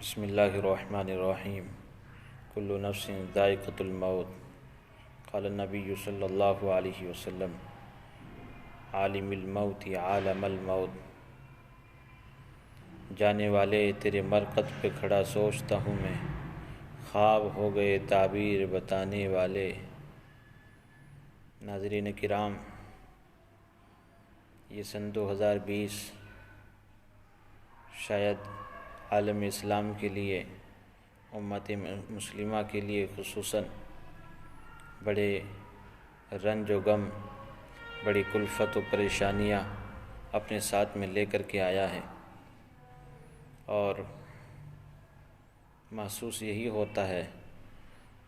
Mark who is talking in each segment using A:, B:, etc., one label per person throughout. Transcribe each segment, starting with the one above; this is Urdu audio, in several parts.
A: بسم اللہ الرحمن الرحیم کل نفس ذائقۃ الموت قال النبی صلی اللہ علیہ وسلم عالم الموت عالم الموت جانے والے تیرے مرقد پہ کھڑا سوچتا ہوں میں، خواب ہو گئے تعبیر بتانے والے۔ ناظرین کرام، یہ سن 2020 شاید عالم اسلام کے لیے، امت مسلمہ کے لیے خصوصاً بڑے رنج و غم، بڑی کلفت و پریشانیاں اپنے ساتھ میں لے کر کے آیا ہے، اور محسوس یہی ہوتا ہے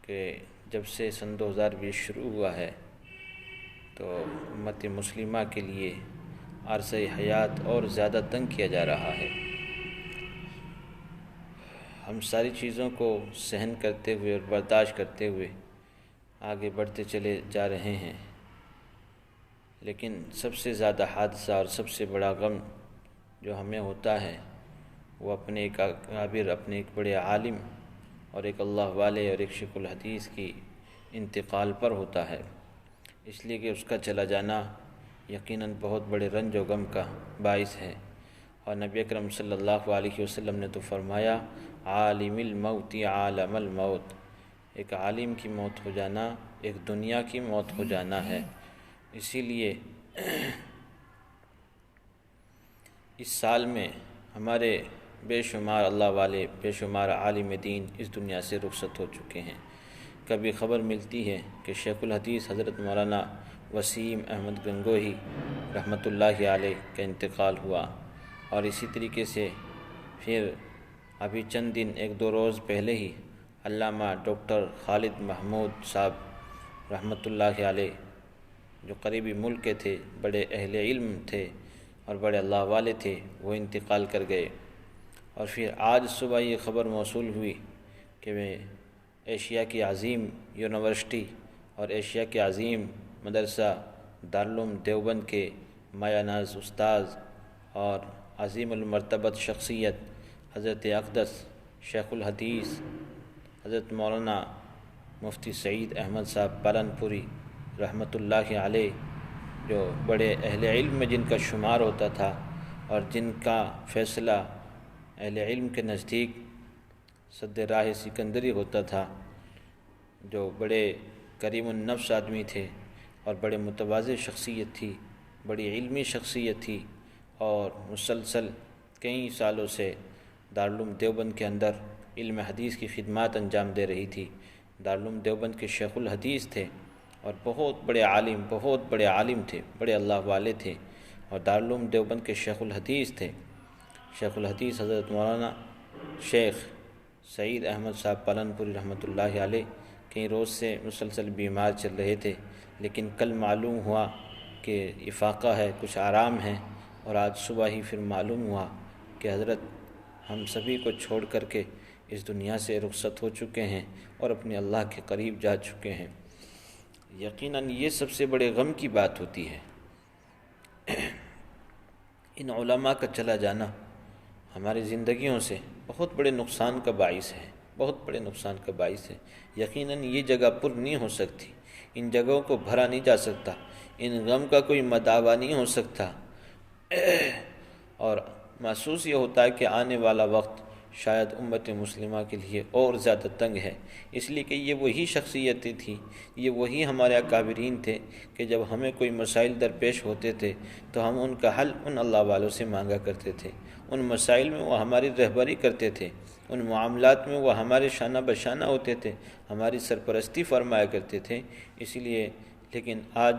A: کہ جب سے سن 2020 شروع ہوا ہے تو امت مسلمہ کے لیے عرصہ حیات اور زیادہ تنگ کیا جا رہا ہے۔ ہم ساری چیزوں کو سہن کرتے ہوئے اور برداشت کرتے ہوئے آگے بڑھتے چلے جا رہے ہیں، لیکن سب سے زیادہ حادثہ اور سب سے بڑا غم جو ہمیں ہوتا ہے وہ اپنے ایک اکابر، اپنے ایک بڑے عالم اور ایک اللہ والے اور ایک شیخ الحدیث کی انتقال پر ہوتا ہے، اس لیے کہ اس کا چلا جانا یقیناً بہت بڑے رنج و غم کا باعث ہے۔ اور نبی اکرم صلی اللہ علیہ وسلم نے تو فرمایا عالم الموت عالم الموت، ایک عالم کی موت ہو جانا ایک دنیا کی موت ہو جانا ہے۔ اسی لیے اس سال میں ہمارے بے شمار اللہ والے، بے شمار عالم دین اس دنیا سے رخصت ہو چکے ہیں۔ کبھی خبر ملتی ہے کہ شیخ الحدیث حضرت مولانا وسیم احمد گنگوہی رحمۃ اللہ علیہ کا انتقال ہوا، اور اسی طریقے سے پھر ابھی چند دن، ایک دو روز پہلے ہی علامہ ڈاکٹر خالد محمود صاحب رحمۃ اللہ علیہ، جو قریبی ملک کے تھے، بڑے اہل علم تھے اور بڑے اللہ والے تھے، وہ انتقال کر گئے۔ اور پھر آج صبح یہ خبر موصول ہوئی کہ ایشیا کی عظیم یونیورسٹی اور ایشیا کے عظیم مدرسہ دارالعلوم دیوبند کے مایہ ناز استاذ اور عظیم المرتبت شخصیت حضرت اقدس شیخ الحدیث حضرت مولانا مفتی سعید احمد صاحب پالن پوری رحمۃ اللہ علیہ، جو بڑے اہل علم میں جن کا شمار ہوتا تھا اور جن کا فیصلہ اہل علم کے نزدیک سد راہ سکندری ہوتا تھا، جو بڑے کریم النفس آدمی تھے اور بڑے متواضع شخصیت تھی، بڑی علمی شخصیت تھی، اور مسلسل کئی سالوں سے دارالعلوم دیوبند کے اندر علم حدیث کی خدمات انجام دے رہی تھی۔ دارالعلوم دیوبند کے شیخ الحدیث تھے اور بہت بڑے عالم تھے، بڑے اللہ والے تھے، اور دارالعلوم دیوبند کے شیخ الحدیث تھے۔ شیخ الحدیث حضرت مولانا شیخ سعید احمد صاحب پالن پوری رحمۃ اللہ علیہ کئی روز سے مسلسل بیمار چل رہے تھے، لیکن کل معلوم ہوا کہ افاقہ ہے، کچھ آرام ہے، اور آج صبح ہی پھر معلوم ہوا کہ حضرت ہم سبھی کو چھوڑ کر کے اس دنیا سے رخصت ہو چکے ہیں اور اپنے اللہ کے قریب جا چکے ہیں۔ یقیناً یہ سب سے بڑے غم کی بات ہوتی ہے۔ ان علماء کا چلا جانا ہماری زندگیوں سے بہت بڑے نقصان کا باعث ہے، بہت بڑے نقصان کا باعث ہے۔ یقیناً یہ جگہ پر نہیں ہو سکتی، ان جگہوں کو بھرا نہیں جا سکتا، ان غم کا کوئی مداوع نہیں ہو سکتا، اور محسوس یہ ہوتا ہے کہ آنے والا وقت شاید امت مسلمہ کے لیے اور زیادہ تنگ ہے، اس لیے کہ یہ وہی شخصیتیں تھیں، یہ وہی ہمارے اکابرین تھے کہ جب ہمیں کوئی مسائل درپیش ہوتے تھے تو ہم ان کا حل ان اللہ والوں سے مانگا کرتے تھے، ان مسائل میں وہ ہماری رہبری کرتے تھے، ان معاملات میں وہ ہمارے شانہ بشانہ ہوتے تھے، ہماری سرپرستی فرمایا کرتے تھے۔ اسی لیے لیکن آج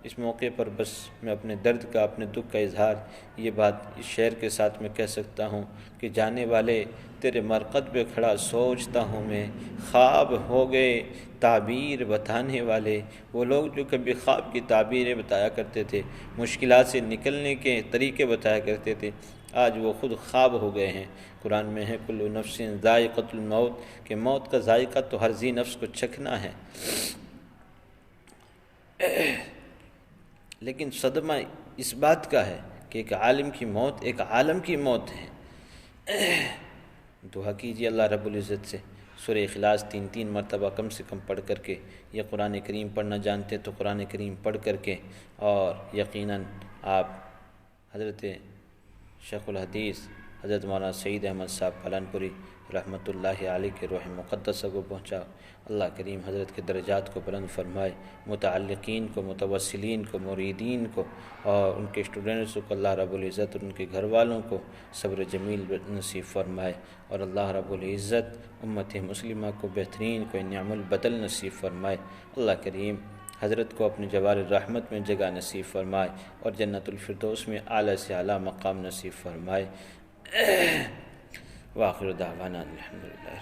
A: اس موقع پر بس میں اپنے درد کا، اپنے دکھ کا اظہار یہ بات اس شعر کے ساتھ میں کہہ سکتا ہوں کہ جانے والے تیرے مرقد پہ کھڑا سوچتا ہوں میں، خواب ہو گئے تعبیر بتانے والے۔ وہ لوگ جو کبھی خواب کی تعبیریں بتایا کرتے تھے، مشکلات سے نکلنے کے طریقے بتایا کرتے تھے، آج وہ خود خواب ہو گئے ہیں۔ قرآن میں ہے کل نفس ذائقۃ الموت، کہ موت کا ذائقہ تو ہر ذی نفس کو چکھنا ہے۔ لیکن صدمہ اس بات کا ہے کہ ایک عالم کی موت ایک عالم کی موت ہے، دعا کیجیے اللہ رب العزت سے، سورہ اخلاص 3 مرتبہ کم سے کم پڑھ کر کے، یا قرآن کریم پڑھنا جانتے تو قرآن کریم پڑھ کر کے، اور یقیناً آپ حضرت شیخ الحدیث حضرت مولانا سعید احمد صاحب پالن پوری رحمۃ اللہ علیہ کے روح مقدسہ کو پہنچا۔ اللہ کریم حضرت کے درجات کو بلند فرمائے، متعلقین کو، متوسلین کو، مریدین کو، اور ان کے اسٹوڈنٹس کو اللہ رب العزت اور ان کے گھر والوں کو صبر جمیل نصیب فرمائے، اور اللہ رب العزت امت مسلمہ کو بہترین کو نعم البدل نصیب فرمائے۔ اللہ کریم حضرت کو اپنے جوار رحمت میں جگہ نصیب فرمائے، اور جنت الفردوس میں اعلیٰ سے اعلیٰ مقام نصیب فرمائے۔ وآخر دعوانا الحمدللہ۔